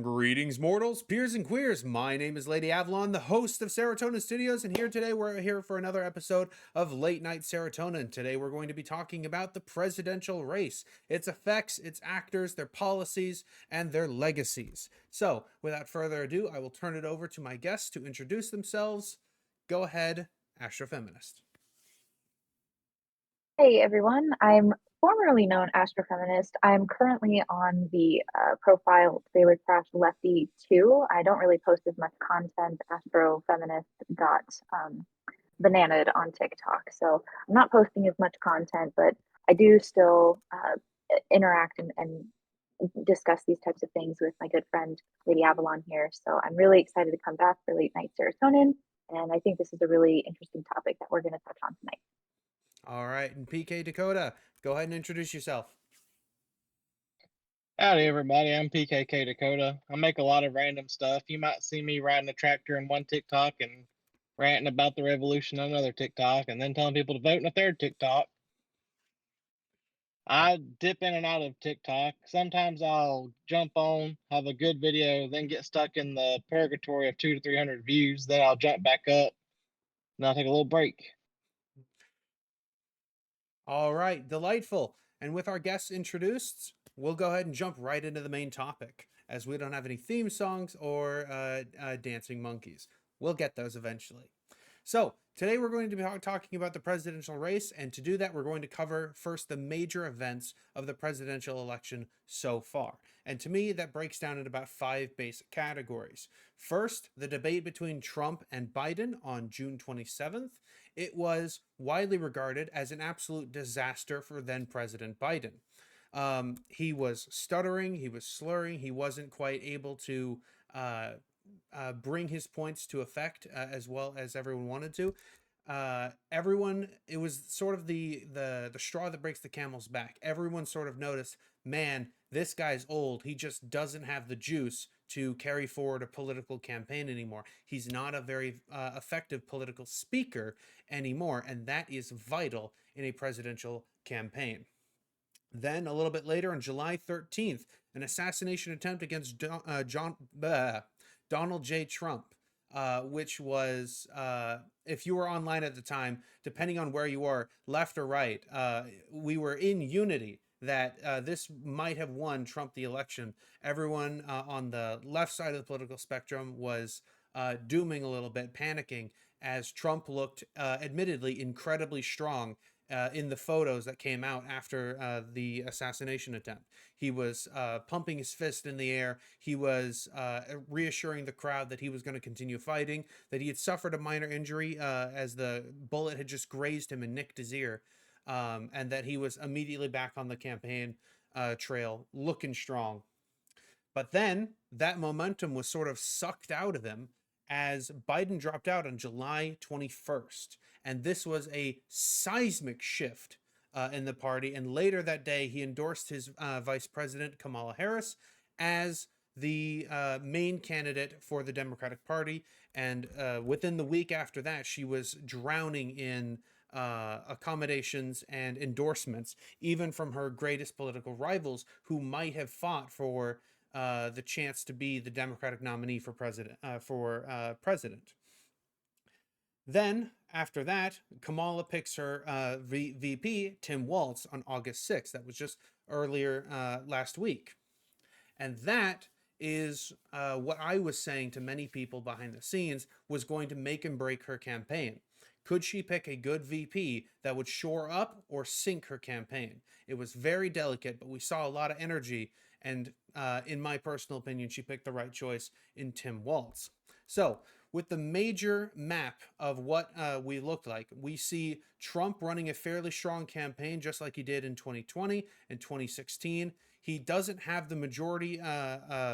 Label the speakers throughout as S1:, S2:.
S1: Greetings, mortals, peers, and queers. My name is Lady Avalon, the host of Serotonin Studios, and we're here for another episode of Late Night Serotonin. Today we're going to be talking about the presidential race, its effects, its actors, their policies, and their legacies. So, without further ado, I will turn it over to my guests to introduce themselves. Go ahead, AstroFeminist.
S2: Hey everyone, I'm formerly known AstroFeminist. I'm currently on the profile Baylor Crash Lefty 2. I don't really post as much content. AstroFeminist got bananaed on TikTok, so I'm not posting as much content, but I do still interact and discuss these types of things with my good friend Lady Avalon here. So I'm really excited to come back for Late Night Serotonin, and I think this is a really interesting topic that we're going to touch on tonight.
S1: All right, and PK Dakota, go ahead and introduce yourself.
S3: Howdy, everybody. I'm PKK Dakota. I make a lot of random stuff. You might see me riding a tractor in one TikTok and ranting about the revolution on another TikTok and then telling people to vote in a third TikTok. I dip in and out of TikTok. Sometimes I'll jump on, have a good video, then get stuck in the purgatory of 200 to 300 views. Then I'll jump back up and I'll take a little break.
S1: All right, delightful. And with our guests introduced, we'll go ahead and jump right into the main topic, as we don't have any theme songs or dancing monkeys. We'll get those eventually. So, today we're going to be talking about the presidential race, and to do that, we're going to cover first the major events of the presidential election so far. And to me, that breaks down into about 5 basic categories. First, the debate between Trump and Biden on June 27th. It was widely regarded as an absolute disaster for then President Biden. He was stuttering, he was slurring, he wasn't quite able to bring his points to effect as well as everyone wanted to. It was sort of the straw that breaks the camel's back. Everyone sort of noticed, man, this guy's old. He just doesn't have the juice to carry forward a political campaign anymore. He's not a very effective political speaker anymore, and that is vital in a presidential campaign. Then, a little bit later, on July 13th, an assassination attempt against Donald J. Trump, which was, if you were online at the time, depending on where you are, left or right, we were in unity that this might have won Trump the election. Everyone on the left side of the political spectrum was dooming a little bit, panicking, as Trump looked admittedly incredibly strong in the photos that came out after the assassination attempt. He was pumping his fist in the air. He was reassuring the crowd that he was going to continue fighting, that he had suffered a minor injury as the bullet had just grazed him and nicked his ear, and that he was immediately back on the campaign trail looking strong. But then that momentum was sort of sucked out of him as Biden dropped out on July 21st. And this was a seismic shift in the party. And later that day, he endorsed his vice president, Kamala Harris, as the main candidate for the Democratic Party. And within the week after that, she was drowning in accommodations and endorsements, even from her greatest political rivals who might have fought for the chance to be the Democratic nominee for president. Then, after that, Kamala picks her VP, Tim Walz, on August 6th. That was just earlier last week. And that is what I was saying to many people behind the scenes was going to make and break her campaign. Could she pick a good VP that would shore up or sink her campaign? It was very delicate, but we saw a lot of energy. And in my personal opinion, she picked the right choice in Tim Walz. So, with the major map of what we looked like, we see Trump running a fairly strong campaign, just like he did in 2020 and 2016. He doesn't have the majority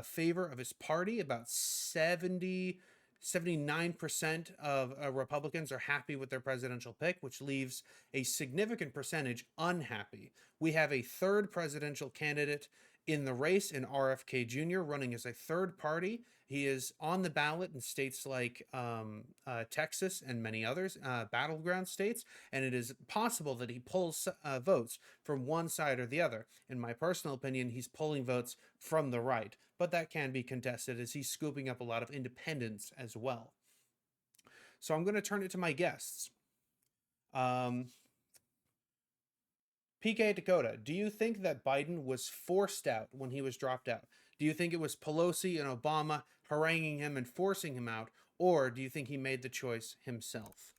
S1: favor of his party. About 79% of Republicans are happy with their presidential pick, which leaves a significant percentage unhappy. We have a third presidential candidate in the race in RFK Jr., running as a third party. He is on the ballot in states like Texas and many others, battleground states, and it is possible that he pulls votes from one side or the other. In my personal opinion, he's pulling votes from the right, but that can be contested as he's scooping up a lot of independents as well. So I'm going to turn it to my guests. PK Dakota, do you think that Biden was forced out when he was dropped out? Do you think it was Pelosi and Obama haranguing him and forcing him out? Or do you think he made the choice himself?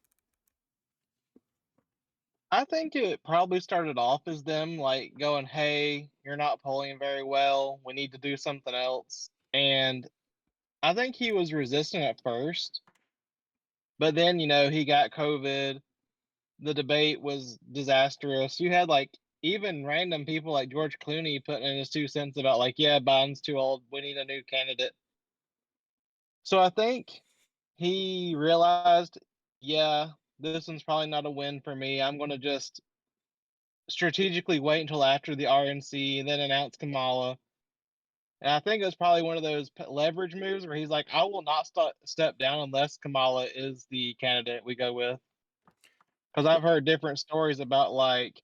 S3: I think it probably started off as them like going, "Hey, you're not polling very well. We need to do something else." And I think he was resistant at first, but then he got COVID. The debate was disastrous. You had like even random people like George Clooney putting in his 2 cents about like, "Yeah, Biden's too old. We need a new candidate." So I think he realized, "Yeah, this one's probably not a win for me. I'm going to just strategically wait until after the RNC and then announce Kamala." And I think it was probably one of those leverage moves where he's like, "I will not step down unless Kamala is the candidate we go with." Because I've heard different stories about like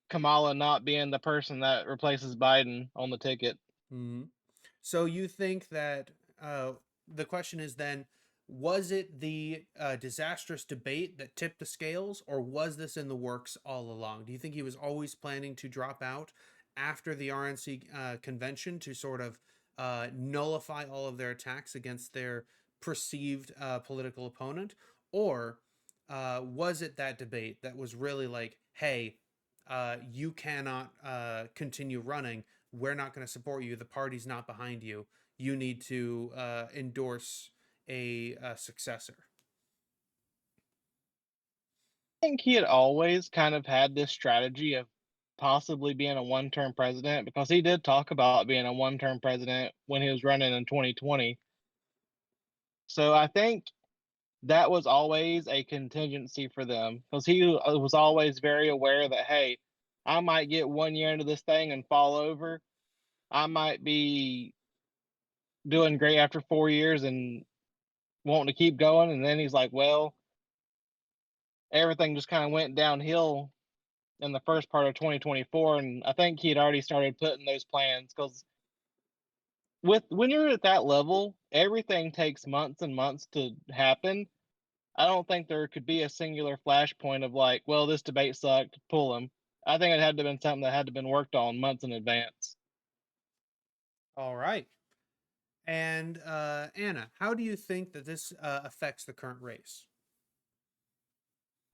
S3: Kamala not being the person that replaces Biden on the ticket.
S1: Mm-hmm. So you think that the question is then, was it the disastrous debate that tipped the scales, or was this in the works all along? Do you think he was always planning to drop out after the RNC convention to sort of nullify all of their attacks against their perceived political opponent? Or was it that debate that was really like, hey, you cannot continue running, we're not going to support you, the party's not behind you, you need to endorse a successor?
S3: I think he had always kind of had this strategy of possibly being a one-term president because he did talk about being a one-term president when he was running in 2020. So I think that was always a contingency for them because he was always very aware that, hey, I might get 1 year into this thing and fall over. I might be doing great after 4 years and wanting to keep going. And then he's like, well, everything just kind of went downhill in the first part of 2024. And I think he had already started putting those plans because when you're at that level, everything takes months and months to happen. I don't think there could be a singular flashpoint of like, well, this debate sucked, pull him. I think it had to have been something that had to have been worked on months in advance.
S1: All right. And Anna, how do you think that this affects the current race?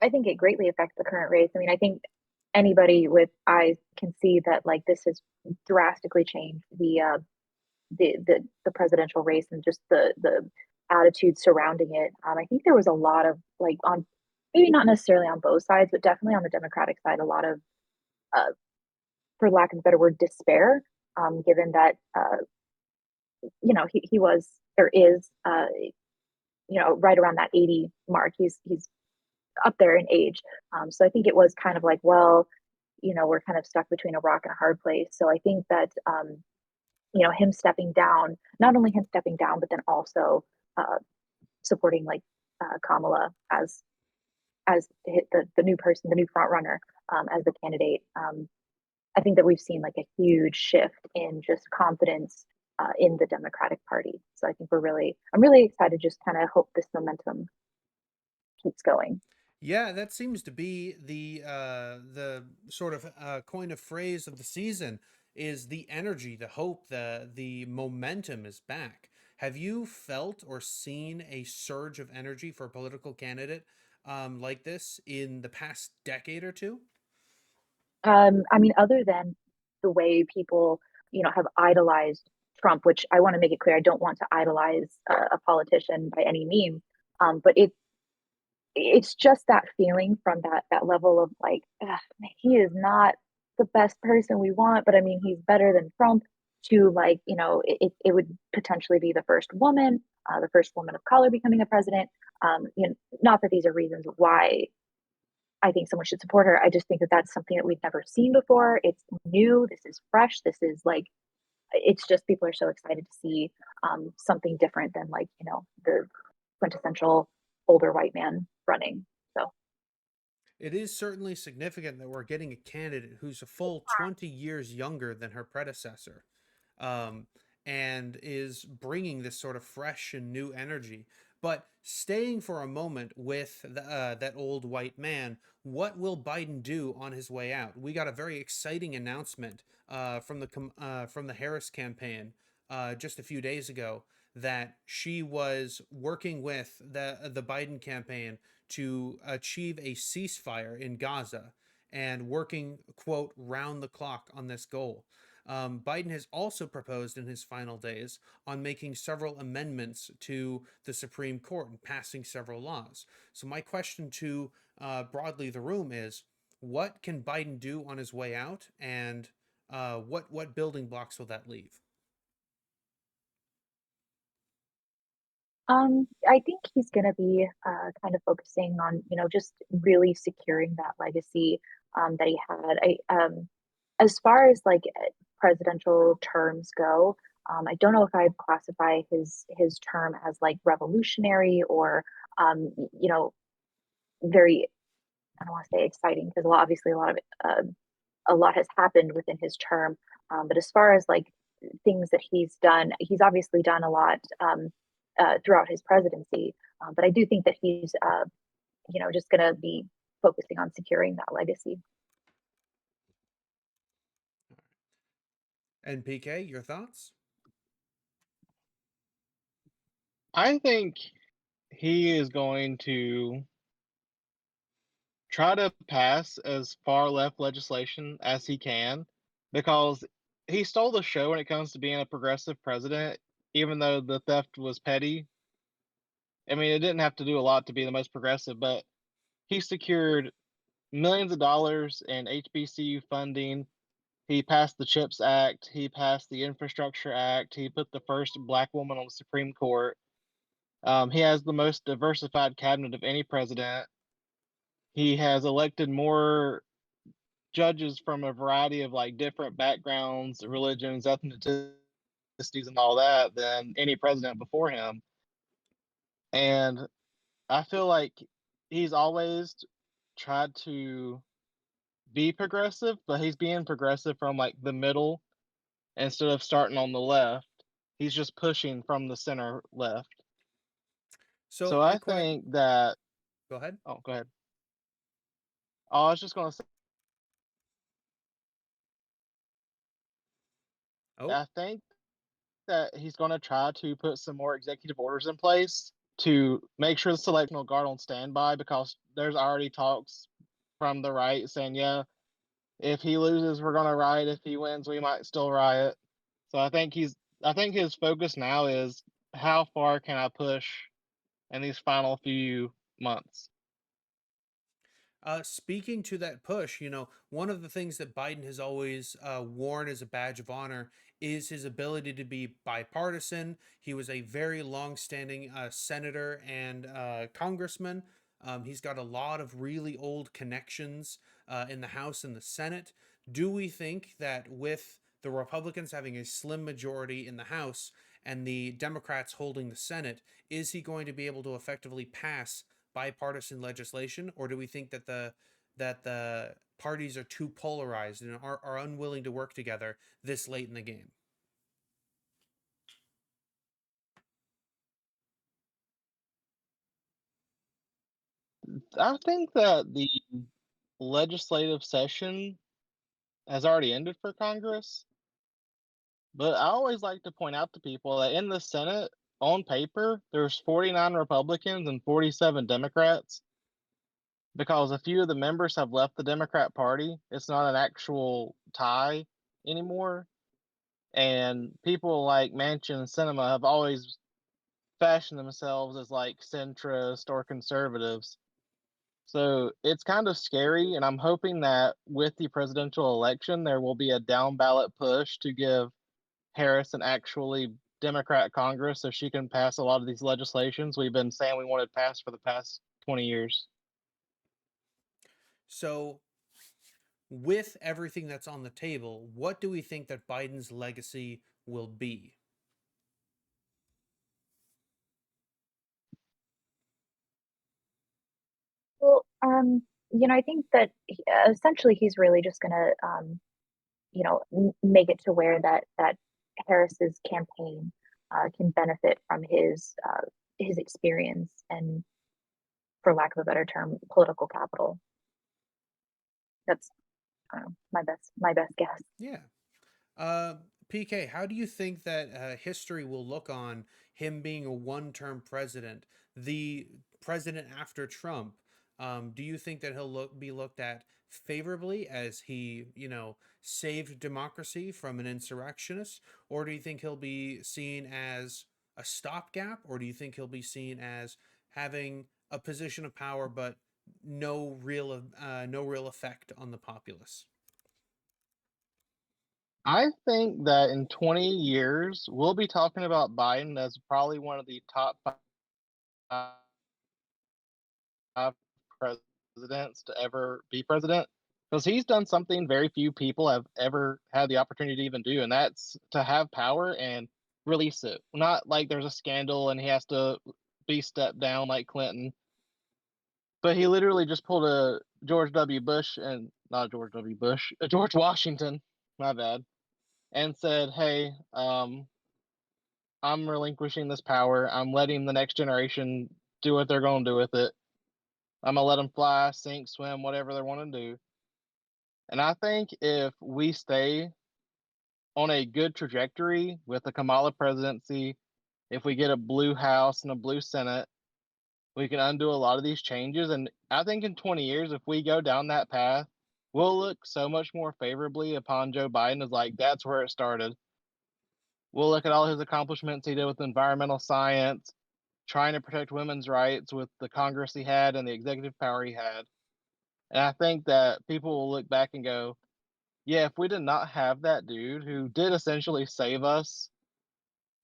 S2: I think it greatly affects the current race. I mean, I think anybody with eyes can see that like this has drastically changed the presidential race and just the attitude surrounding it. I think there was a lot of like on maybe not necessarily on both sides, but definitely on the Democratic side, a lot of uh, for lack of a better word, despair. Given that he was there is right around that 80 mark. He's up there in age. So I think it was kind of like, well, we're kind of stuck between a rock and a hard place. So I think that him stepping down, not only him stepping down, but then also uh, supporting like Kamala as the new person, the new front runner as the candidate. I think that we've seen like a huge shift in just confidence in the Democratic Party. So I think I'm really excited. Just kind of hope this momentum keeps going.
S1: Yeah, that seems to be the sort of coin of phrase of the season is the energy, the hope, the momentum is back. Have you felt or seen a surge of energy for a political candidate like this in the past decade or two?
S2: I mean, other than the way people, have idolized Trump, which I want to make it clear, I don't want to idolize a politician by any means. But it's just that feeling from that level of like, ugh, he is not the best person we want, but I mean, he's better than Trump. To like, it would potentially be the first woman of color becoming a president. Not that these are reasons why I think someone should support her. I just think that that's something that we've never seen before. It's new. This is fresh. This is like it's just people are so excited to see something different than like the quintessential older white man running. So
S1: It is certainly significant that we're getting a candidate who's a full 20 years younger than her predecessor, um, and is bringing this sort of fresh and new energy. But staying for a moment with that old white man, what will Biden do on his way out? We got a very exciting announcement from the Harris campaign just a few days ago that she was working with the Biden campaign to achieve a ceasefire in Gaza and working, quote, round the clock on this goal. Biden has also proposed in his final days on making several amendments to the Supreme Court and passing several laws. So, my question to broadly the room is what can Biden do on his way out, and what building blocks will that leave?
S2: I think he's going to be kind of focusing on, just really securing that legacy that he had. As far as like presidential terms go, I don't know if I'd classify his term as like revolutionary or, very. I don't want to say exciting because obviously a lot has happened within his term. But as far as like things that he's obviously done a lot throughout his presidency. But I do think that he's, just going to be focusing on securing that legacy.
S1: And PK, your thoughts?
S3: I think he is going to try to pass as far left legislation as he can because he stole the show when it comes to being a progressive president, even though the theft was petty. I mean, it didn't have to do a lot to be the most progressive, but he secured millions of dollars in HBCU funding. He passed the CHIPS Act. He passed the Infrastructure Act. He put the first black woman on the Supreme Court. He has the most diversified cabinet of any president. He has elected more judges from a variety of like different backgrounds, religions, ethnicities, and all that than any president before him. And I feel like he's always tried to be progressive, but he's being progressive from like the middle instead of starting on the left. He's just pushing from the center left.
S1: So
S3: So
S1: my
S3: I
S1: question.
S3: think that,
S1: Go ahead.
S3: oh, go ahead. Oh, I was just going to say,
S1: Oh,
S3: I think that he's going to try to put some more executive orders in place to make sure the Selectional Guard on standby because there's already talks from the right saying, yeah, if he loses, we're going to riot. If he wins, we might still riot. So I think his focus now is how far can I push in these final few months.
S1: speaking to that push, one of the things that Biden has always worn as a badge of honor is his ability to be bipartisan. He was a very long-standing senator and congressman. He's got a lot of really old connections in the House and the Senate. Do we think that with the Republicans having a slim majority in the House and the Democrats holding the Senate, is he going to be able to effectively pass bipartisan legislation, or do we think that the parties are too polarized and are unwilling to work together this late in the game?
S3: I think that the legislative session has already ended for Congress, but I always like to point out to people that in the Senate, on paper, there's 49 Republicans and 47 Democrats because a few of the members have left the Democrat Party. It's not an actual tie anymore. And people like Manchin and Sinema have always fashioned themselves as like centrist or conservatives. So it's kind of scary, and I'm hoping that with the presidential election, there will be a down ballot push to give Harris an actually Democrat Congress so she can pass a lot of these legislations we've been saying we wanted passed for the past 20 years.
S1: So, with everything that's on the table, what do we think that Biden's legacy will be?
S2: Well, I think that essentially he's really just gonna, make it to where that Harris's campaign can benefit from his experience and, for lack of a better term, political capital. That's, I don't know, my best guess.
S1: Yeah. Uh, PK, how do you think that history will look on him being a one-term president, the president after Trump? Do you think that be looked at favorably as he, saved democracy from an insurrectionist, or do you think he'll be seen as a stopgap, or do you think he'll be seen as having a position of power but no real effect on the populace?
S3: I think that in 20 years, we'll be talking about Biden as probably one of the top 5 presidents to ever be president, because he's done something very few people have ever had the opportunity to even do, and that's to have power and release it. Not like there's a scandal and he has to be stepped down like Clinton, but he literally just pulled a George W. Bush and not George W. Bush, George Washington, my bad, and said, "Hey, I'm relinquishing this power. I'm letting the next generation do what they're going to do with it. I'm gonna let them fly, sink, swim, whatever they want to do." And I think if we stay on a good trajectory with the Kamala presidency, if we get a blue House and a blue Senate, we can undo a lot of these changes. And I think in 20 years, if we go down that path, we'll look so much more favorably upon Joe Biden as like that's where it started. We'll look at all his accomplishments he did with environmental science, trying to protect women's rights with the Congress he had and the executive power he had. And I think that people will look back and go, yeah, if we did not have that dude who did essentially save us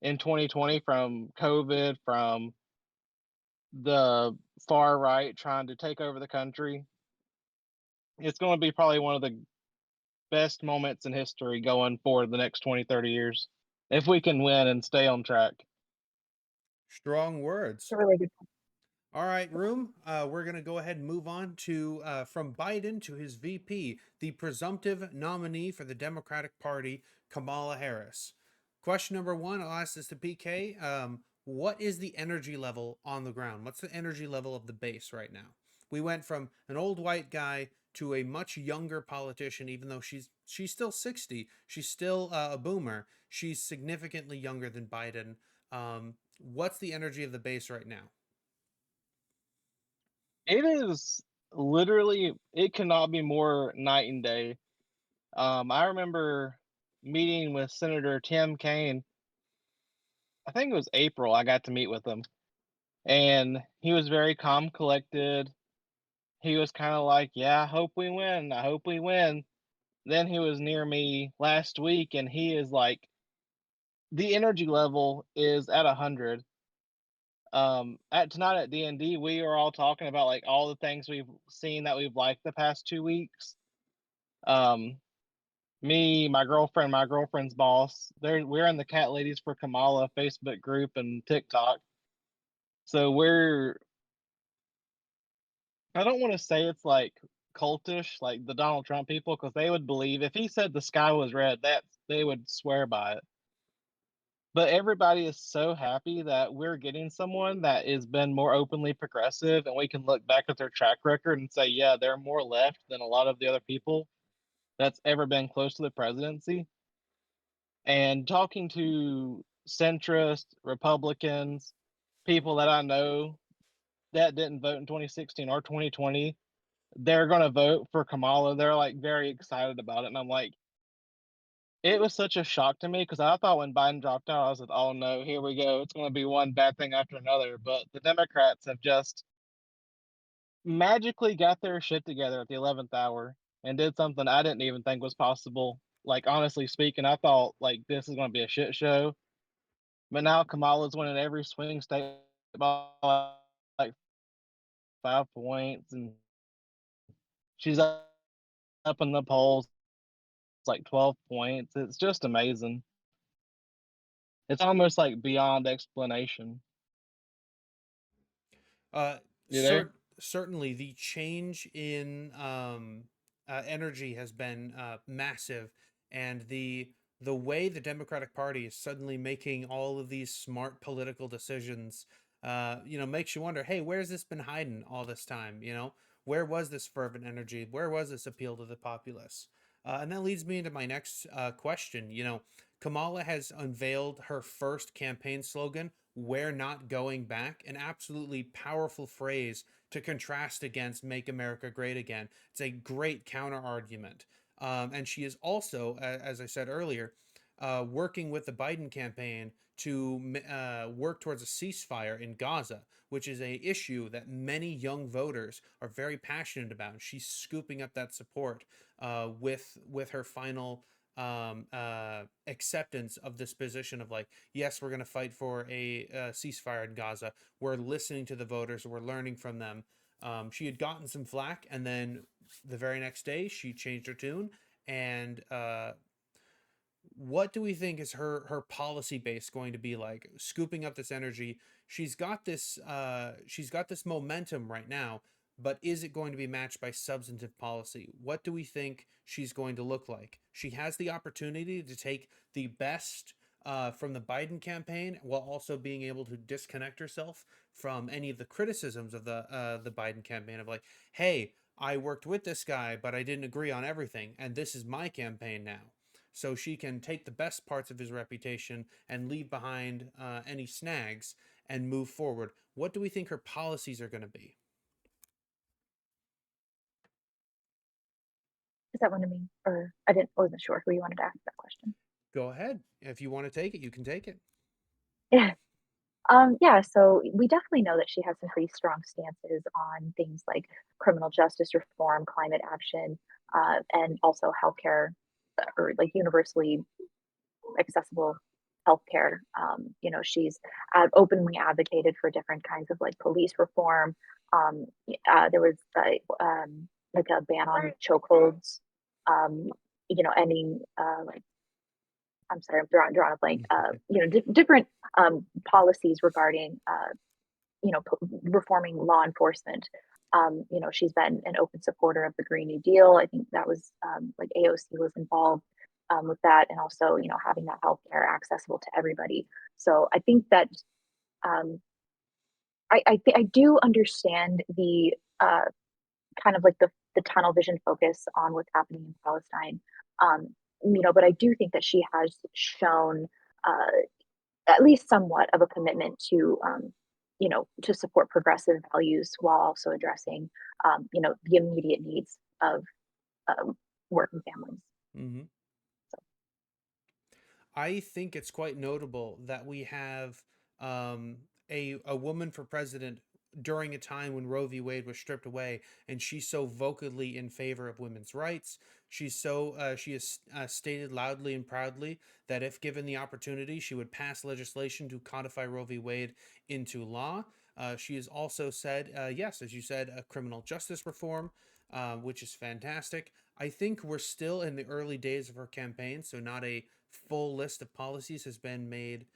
S3: in 2020 from COVID, from the far right trying to take over the country, it's going to be probably one of the best moments in history going forward the next 20, 30 years if we can win and stay on track.
S1: Strong
S2: It's a
S1: words.
S2: really good point.
S1: All right, room. We're gonna go ahead and move on to from Biden to his VP, the presumptive nominee for the Democratic Party, Kamala Harris. Question number one. I'll ask this to PK. What is the energy level on the ground? What's the energy level of the base right now? We went from an old white guy to a much younger politician, even though she's still 60. She's still a boomer. She's significantly younger than Biden. What's the energy of the base right now?
S3: It is literally, it cannot be more night and day. I remember meeting with Senator Tim Kaine. I think it was April. I got to meet with him, and he was very calm, collected. He was kind of like, "Yeah, I hope we win. I hope we win." Then he was near me last week, and he is like, the energy level is at 100. At tonight at D&D, we are all talking about like all the things we've seen that we've liked the past 2 weeks. Um, Me, my girlfriend's boss, we're in the Cat Ladies for Kamala Facebook group and TikTok. So I don't want to say it's like cultish, like the Donald Trump people, because they would believe if he said the sky was red, that they would swear by it. But everybody is so happy that we're getting someone that has been more openly progressive, and we can look back at their track record and say, yeah, they're more left than a lot of the other people that's ever been close to the presidency. And talking to centrist Republicans, people that I know that didn't vote in 2016 or 2020, they're going to vote for Kamala. They're like very excited about it. And I'm like, it was such a shock to me because I thought when Biden dropped out, I was like, oh no, here we go. It's going to be one bad thing after another. But the Democrats have just magically got their shit together at the 11th hour and did something I didn't even think was possible. Like, honestly speaking, I thought like this is going to be a shit show. But now Kamala's winning every swing state by like 5 points, and she's up in the polls like 12 points. It's just amazing. It's almost like beyond explanation.
S1: Uh,
S3: You there?
S1: Certainly, the change in energy has been massive, and the way the Democratic Party is suddenly making all of these smart political decisions, makes you wonder, hey, where's this been hiding all this time? Where was this fervent energy? Where was this appeal to the populace? And that leads me into my next question. Kamala has unveiled her first campaign slogan, "We're not going back," an absolutely powerful phrase to contrast against "Make America Great Again." It's a great counter argument. And she is also, as I said earlier, working with the Biden campaign to work towards a ceasefire in Gaza, which is a issue that many young voters are very passionate about. She's scooping up that support with her final acceptance of this position of like, yes, we're going to fight for a ceasefire in Gaza. We're listening to the voters. We're learning from them. She had gotten some flack, and then the very next day she changed her tune. And what do we think is her policy base going to be like? Scooping up this energy, she's got this momentum right now, but is it going to be matched by substantive policy? What do we think she's going to look like? She has the opportunity to take the best from the Biden campaign while also being able to disconnect herself from any of the criticisms of the Biden campaign of like, hey, I worked with this guy, but I didn't agree on everything, and this is my campaign now. So she can take the best parts of his reputation and leave behind any snags and move forward. What do we think her policies are going to be?
S2: Is that one of me? Or wasn't sure who you wanted to ask that question.
S1: Go ahead. If you want to take it, you can take it.
S2: Yeah. Yeah, so we definitely know that she has some pretty strong stances on things like criminal justice reform, climate action, and also healthcare, or like universally accessible healthcare. She's openly advocated for different kinds of like police reform. There was like a ban on chokeholds. Um, ending like, I'm sorry, I'm drawing a blank. Different policies regarding reforming law enforcement. She's been an open supporter of the Green New Deal. I think that was like AOC was involved with that, and also having that healthcare accessible to everybody. So I think that um, I do understand the kind of like the tunnel vision focus on what's happening in Palestine. Um, but I do think that she has shown at least somewhat of a commitment to support progressive values while also addressing, the immediate needs of working families.
S1: Mm-hmm.
S2: So,
S1: I think it's quite notable that we have um, a woman for president during a time when Roe v. Wade was stripped away, and she's so vocally in favor of women's rights. She has stated loudly and proudly that if given the opportunity, she would pass legislation to codify Roe v. Wade into law. She has also said, yes, as you said, a criminal justice reform, which is fantastic. I think we're still in the early days of her campaign, so not a full list of policies has been made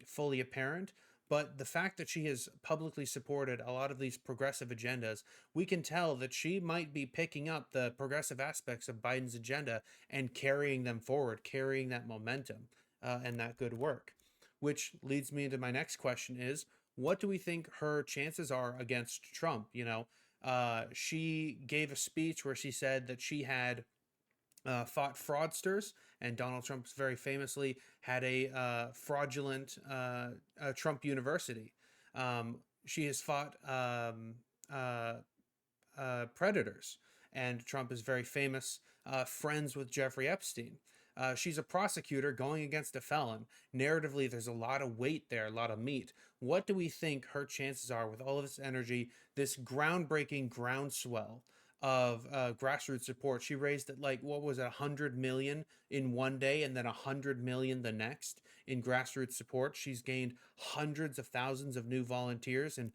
S1: fully apparent. But the fact that she has publicly supported a lot of these progressive agendas, we can tell that she might be picking up the progressive aspects of Biden's agenda and carrying them forward, carrying that momentum and that good work. Which leads me into my next question is, what do we think her chances are against Trump? She gave a speech where she said that she had fought fraudsters, and Donald Trump very famously had a fraudulent Trump University. She has fought uh, predators, and Trump is very famous friends with Jeffrey Epstein. She's a prosecutor going against a felon. Narratively, there's a lot of weight there, a lot of meat. What do we think her chances are with all of this energy, this groundbreaking groundswell of grassroots support? She raised it like, what was it, 100 million in one day and then 100 million the next in grassroots support. She's gained hundreds of thousands of new volunteers in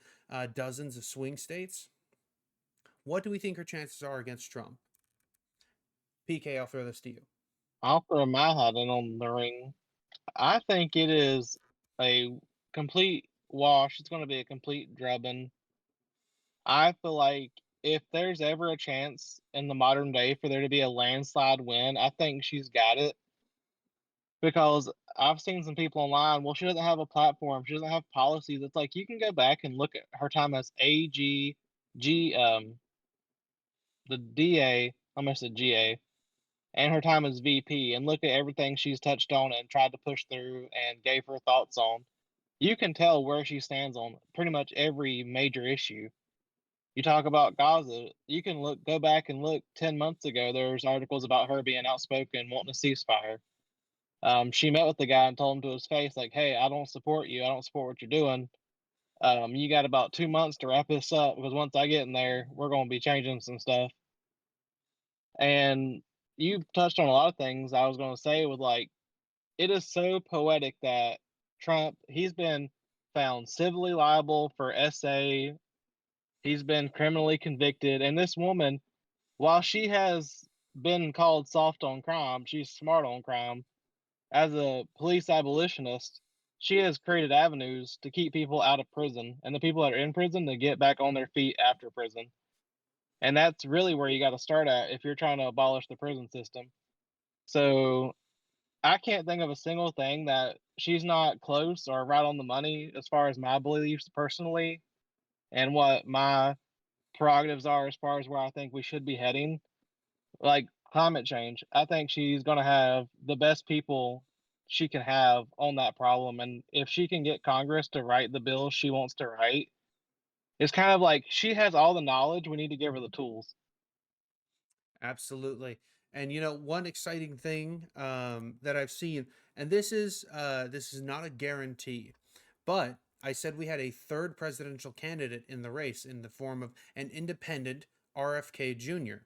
S1: dozens of swing states. What do we think her chances are against Trump? PK, I'll throw this to you.
S3: I'll throw my hat in on the ring. I think it is a complete wash. It's going to be a complete drubbing. I feel like if there's ever a chance in the modern day for there to be a landslide win, I think she's got it because I've seen some people online. Well, she doesn't have a platform. She doesn't have policies. It's like you can go back and look at her time as the DA, almost a GA, and her time as VP, and look at everything she's touched on and tried to push through and gave her thoughts on. You can tell where she stands on pretty much every major issue. You talk about Gaza, you can go back and look 10 months ago, there's articles about her being outspoken, wanting a ceasefire. She met with the guy and told him to his face, like, hey, I don't support you. I don't support what you're doing. You got about 2 months to wrap this up because once I get in there, we're going to be changing some stuff. And you touched on a lot of things I was going to say with like, it is so poetic that Trump, he's been found civilly liable for SA. He's been criminally convicted. And this woman, while she has been called soft on crime, she's smart on crime. As a police abolitionist, she has created avenues to keep people out of prison and the people that are in prison to get back on their feet after prison. And that's really where you got to start at if you're trying to abolish the prison system. So I can't think of a single thing that she's not close or right on the money as far as my beliefs personally and what my prerogatives are as far as where I think we should be heading. Like climate change, I think she's going to have the best people she can have on that problem. And if she can get Congress to write the bill she wants to write, it's kind of like she has all the knowledge. We need to give her the tools.
S1: Absolutely. And one exciting thing that I've seen, and this is not a guarantee, but I said we had a third presidential candidate in the race in the form of an independent RFK Jr.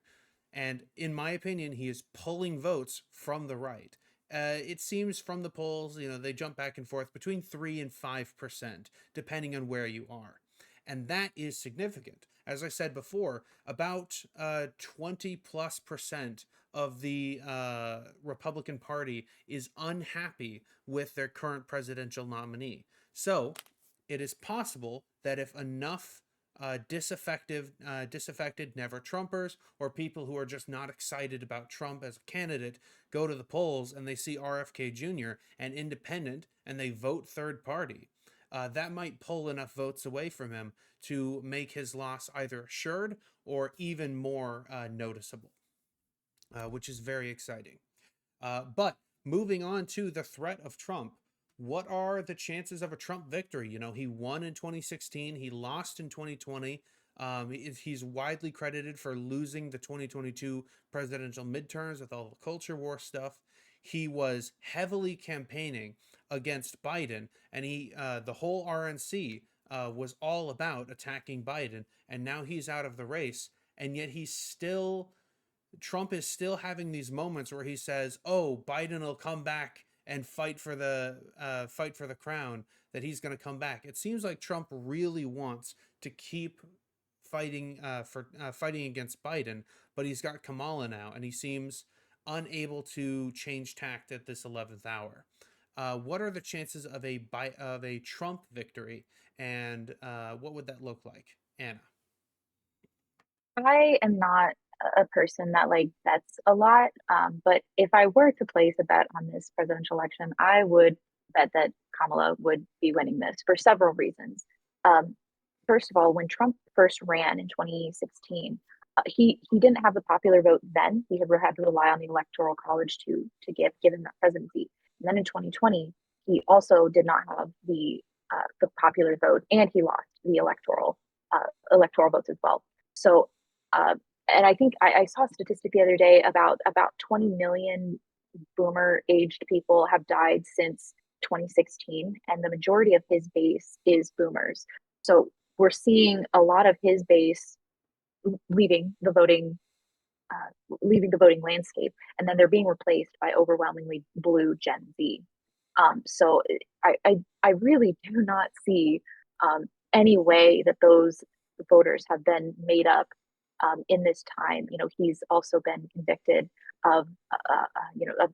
S1: And in my opinion, he is pulling votes from the right. It seems from the polls, they jump back and forth between 3 and 5%, depending on where you are. And that is significant. As I said before, about 20 plus percent of the Republican Party is unhappy with their current presidential nominee. So it is possible that if enough disaffected never Trumpers or people who are just not excited about Trump as a candidate go to the polls and they see RFK Jr. and independent and they vote third party, that might pull enough votes away from him to make his loss either assured or even more noticeable, which is very exciting. But moving on to the threat of Trump, what are the chances of a Trump victory? He won in 2016, he lost in 2020. He's widely credited for losing the 2022 presidential midterms with all the culture war stuff. He was heavily campaigning against Biden, and the whole RNC was all about attacking Biden. And now he's out of the race, and yet Trump is still having these moments where he says, "Oh, Biden will come back and fight for the crown. That he's going to come back." It seems like Trump really wants to keep fighting against Biden, but he's got Kamala now, and he seems unable to change tact at this 11th hour. What are the chances of a Trump victory, and what would that look like, Anna?
S2: I am not a person that like bets a lot. But if I were to place a bet on this presidential election, I would bet that Kamala would be winning this for several reasons. Um, First of all, when Trump first ran in 2016, he didn't have the popular vote then. He had to rely on the electoral college to give him that presidency. And then in 2020, he also did not have the popular vote, and he lost the electoral votes as well. So, uh, and I think I saw a statistic the other day about 20 million boomer aged people have died since 2016, and the majority of his base is boomers. So we're seeing a lot of his base leaving the voting leaving the voting landscape, and then they're being replaced by overwhelmingly blue Gen Z. So I really do not see any way that those voters have been made up in this time. He's also been convicted of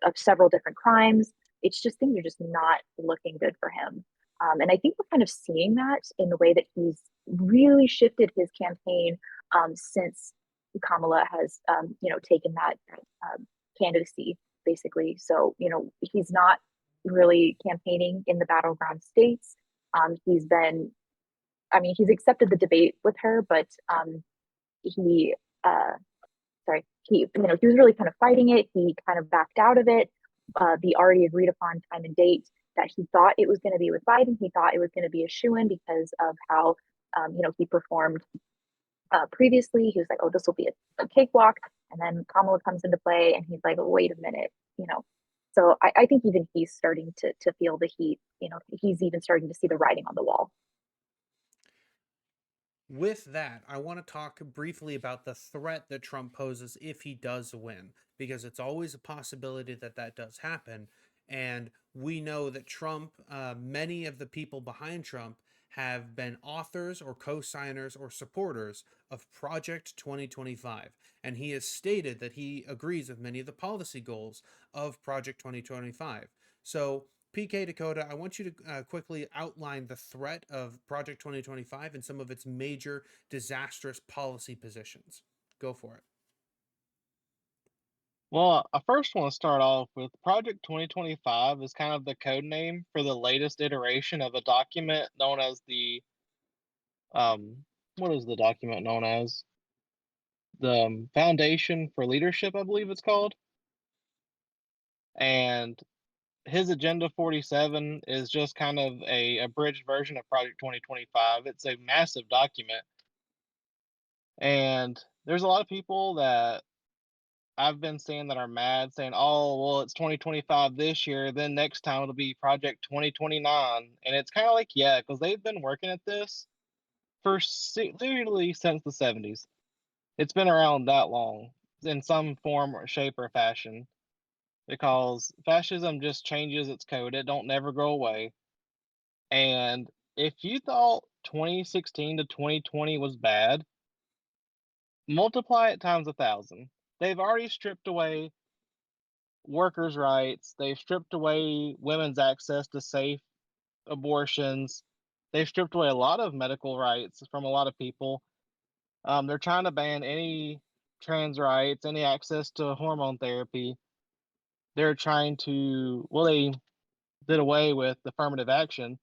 S2: of several different crimes. it's just things are just not looking good for him. And I think we're kind of seeing that in the way that he's really shifted his campaign since Kamala has, taken that candidacy basically. So, he's not really campaigning in the battleground states. He's been, I mean, he's accepted the debate with her, but he, uh, sorry, he was really kind of fighting it. He kind of backed out of it. The already agreed upon time and date that he thought it was going to be with Biden. He thought it was going to be a shoo-in because of how, he performed previously. He was like, oh, this will be a cakewalk. And then Kamala comes into play and he's like, wait a minute, So I think even he's starting to feel the heat. He's even starting to see the writing on the wall.
S1: With that, I want to talk briefly about the threat that Trump poses if he does win, because it's always a possibility that that does happen. And we know that Trump, many of the people behind Trump, have been authors or co signers or supporters of Project 2025. And he has stated that he agrees with many of the policy goals of Project 2025. So, PK Dakota, I want you to quickly outline the threat of Project 2025 and some of its major disastrous policy positions. Go for it.
S3: Well, I first want to start off with Project 2025 is kind of the code name for the latest iteration of a document known as the um what is the document known as? The Foundation for Leadership, I believe it's called. And his Agenda 47 is just kind of a abridged version of Project 2025. It's a massive document. And there's a lot of people that I've been seeing that are mad saying, "Oh, well, it's 2025 this year, then next time it'll be Project 2029." And it's kind of like, yeah, because they've been working at this for literally since the 70s. It's been around that long in some form or shape or fashion because fascism just changes its code. It don't never go away. And if you thought 2016 to 2020 was bad, multiply it times 1,000. They've already stripped away workers' rights. They've stripped away women's access to safe abortions. They've stripped away a lot of medical rights from a lot of people. They're trying to ban any trans rights, any access to hormone therapy. They're trying to, well, they did away with affirmative action.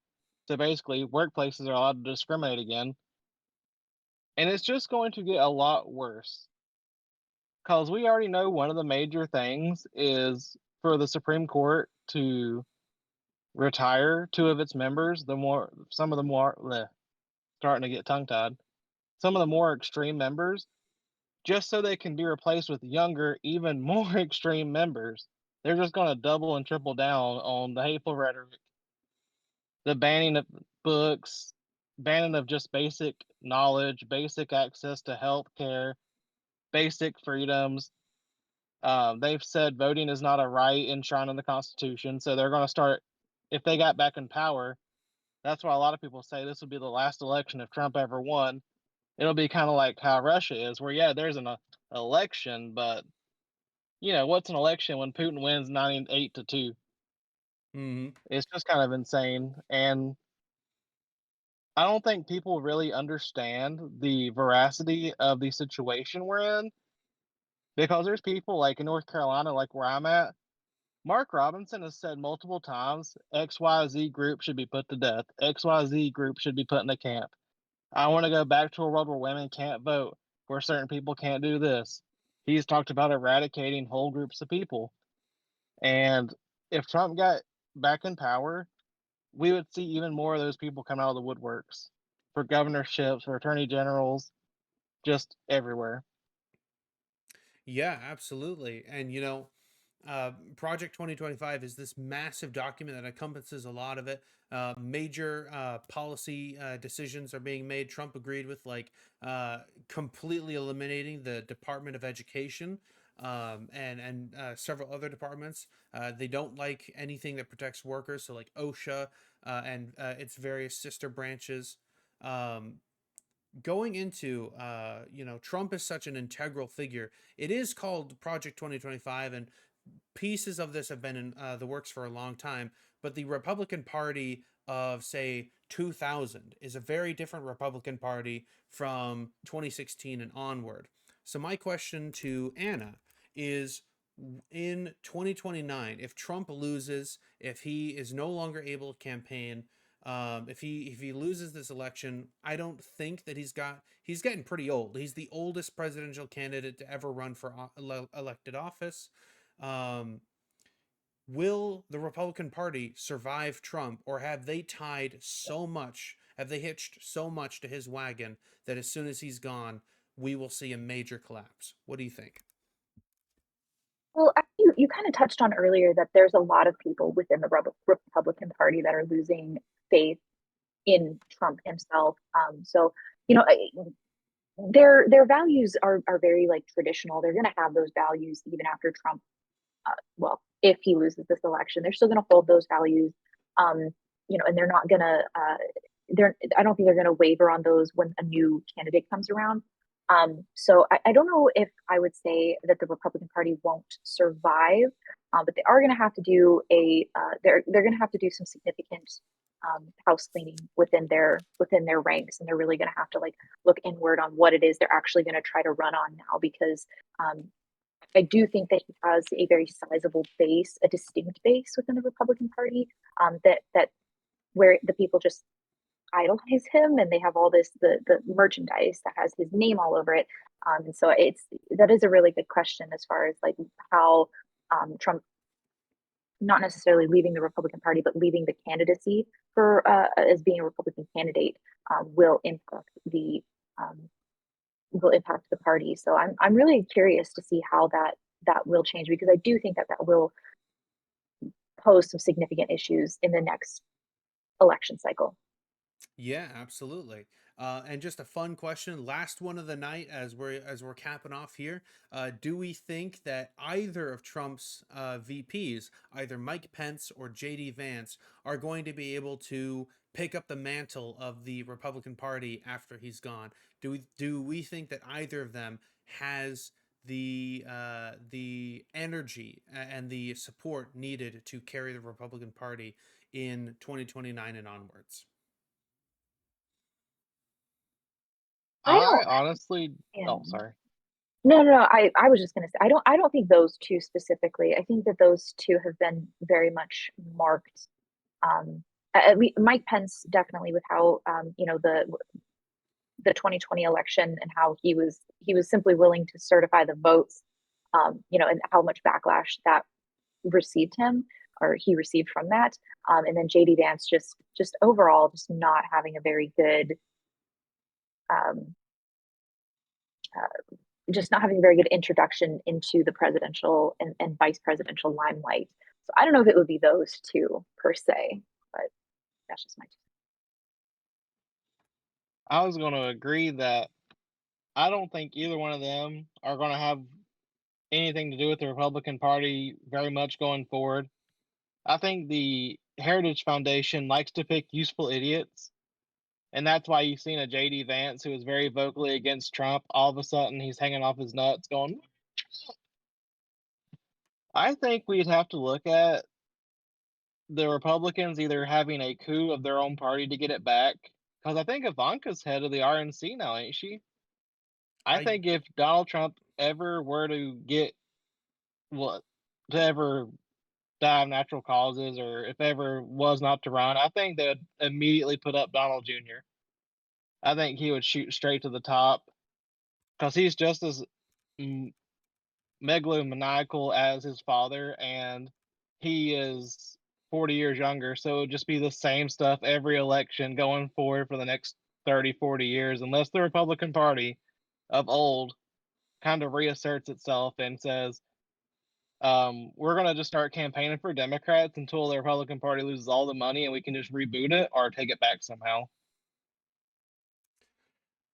S3: So basically, workplaces are allowed to discriminate again. And it's just going to get a lot worse because we already know one of the major things is for the Supreme Court to retire two of its members, some of the more starting to get tongue tied, some of the more extreme members, just so they can be replaced with younger, even more extreme members. They're just going to double and triple down on the hateful rhetoric, the banning of books, banning of just basic knowledge, basic access to health care, basic freedoms. They've said voting is not a right enshrined in the Constitution, so they're going to start. If they got back in power, that's why a lot of people say this would be the last election if Trump ever won. It'll be kind of like how Russia is, where yeah, there's an election, but what's an election when Putin wins 98-2?
S1: Mm-hmm.
S3: It's just kind of insane, and I don't think people really understand the veracity of the situation we're in because there's people like in North Carolina, like where I'm at. Mark Robinson has said multiple times XYZ group should be put to death. XYZ group should be put in a camp. I want to go back to a world where women can't vote, where certain people can't do this. He's talked about eradicating whole groups of people. And if Trump got back in power, we would see even more of those people come out of the woodworks for governorships, for attorney generals, just everywhere.
S1: Yeah, absolutely. And Project 2025 is this massive document that encompasses a lot of it. Major policy decisions are being made. Trump agreed with completely eliminating the Department of Education and several other departments. They don't like anything that protects workers, so like OSHA and its various sister branches. Um, Going into Trump is such an integral figure. It is called Project 2025, and pieces of this have been in the works for a long time, but the Republican Party of, say, 2000 is a very different Republican Party from 2016 and onward. So, my question to Anna is, in 2029, if Trump loses, if he is no longer able to campaign, if he loses this election, I don't think that he's getting pretty old. He's the oldest presidential candidate to ever run for elected office. Um, will the Republican Party survive Trump, or have they tied so much? Have they hitched so much to his wagon that as soon as he's gone, we will see a major collapse? What do you think?
S2: Well, you kind of touched on earlier that there's a lot of people within the Republican Party that are losing faith in Trump himself. So, you know, their values are very like traditional. They're going to have those values even after Trump. Well, if he loses this election, they're still going to hold those values. Um, and they're not going to. They're. I don't think they're going to waver on those when a new candidate comes around. So I don't know if I would say that the Republican Party won't survive, but they are going to have to do they're going to have to do some significant house cleaning within their ranks, and they're really going to have to like look inward on what it is they're actually going to try to run on now, because I do think that he has a very sizable base, a distinct base within the Republican Party, that where the people just idolize him, and they have all the merchandise that has his name all over it. And so that is a really good question as far as like how Trump not necessarily leaving the Republican Party, but leaving the candidacy for as being a Republican candidate will impact um, the party. So I'm really curious to see how that will change, because I do think that will pose some significant issues in the next election cycle.
S1: Yeah, absolutely. And just a fun question, last one of the night, as we're capping off here. Do we think that either of Trump's VPs, either Mike Pence or JD Vance, are going to be able to pick up the mantle of the Republican Party after he's gone? Do we think that either of them has the energy and the support needed to carry the Republican Party in 2029 and onwards?
S2: I
S3: I
S2: don't.
S3: honestly,
S2: Yeah.
S3: oh, sorry.
S2: No, no, no. I was just gonna say I don't think those two specifically. I think that those two have been very much marked. Mike Pence definitely with how the 2020 election, and how he was simply willing to certify the votes, and how much backlash that received him, or he received from that. And then JD Vance just overall just not having a very good um, just not having a very good introduction into the presidential and vice presidential limelight. So I don't know if it would be those two per se, but that's just my.
S3: I was going to agree that I don't think either one of them are going to have anything to do with the Republican Party very much going forward. I think the Heritage Foundation likes to pick useful idiots, and that's why you've seen a JD Vance who is very vocally against Trump. All of a sudden, he's hanging off his nuts, going. I think we'd have to look at the Republicans either having a coup of their own party to get it back, because I think Ivanka's head of the RNC now, ain't she? I
S1: I
S3: think if Donald Trump ever were to get what to ever die of natural causes, or if ever was not to run, I think they would immediately put up Donald Jr. I think he would shoot straight to the top because he's just as megalomaniacal as his father, and he is 40 years younger. So it would just be the same stuff every election going forward for the next 30, 40 years, unless the Republican Party of old kind of reasserts itself and says, we're going to just start campaigning for Democrats until the Republican Party loses all the money and we can just reboot it or take it back somehow.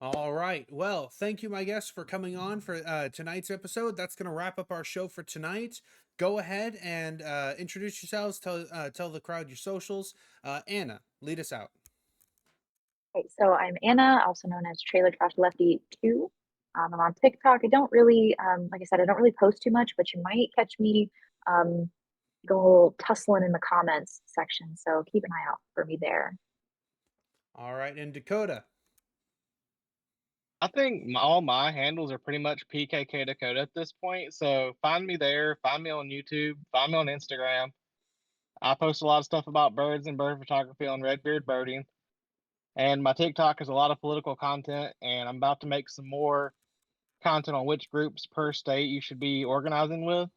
S1: All right. Well, thank you, my guests, for coming on for tonight's episode. That's going to wrap up our show for tonight. Go ahead and introduce yourselves. Tell the crowd your socials. Anna, lead us out.
S2: Okay, so I'm Anna, also known as Trailer Trash Lefty 2. I'm on TikTok. I don't really, like I said, I don't really post too much, but you might catch me go a little tussling in the comments section. So keep an eye out for me there.
S1: All right, and Dakota.
S3: I think all my handles are pretty much PKK Dakota at this point. So find me there. Find me on YouTube. Find me on Instagram. I post a lot of stuff about birds and bird photography on Redbeard Birding. And my TikTok is a lot of political content. And I'm about to make some more content on which groups per state you should be organizing with.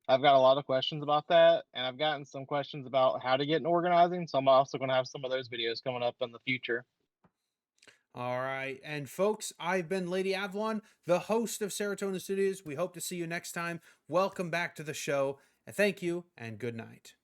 S3: I've got a lot of questions about that. And I've gotten some questions about how to get in organizing. So I'm also going to have some of those videos coming up in the future.
S1: All right. And folks, I've been Lady Avalon, the host of Serotonin Studios. We hope to see you next time. Welcome back to the show. Thank you and good night.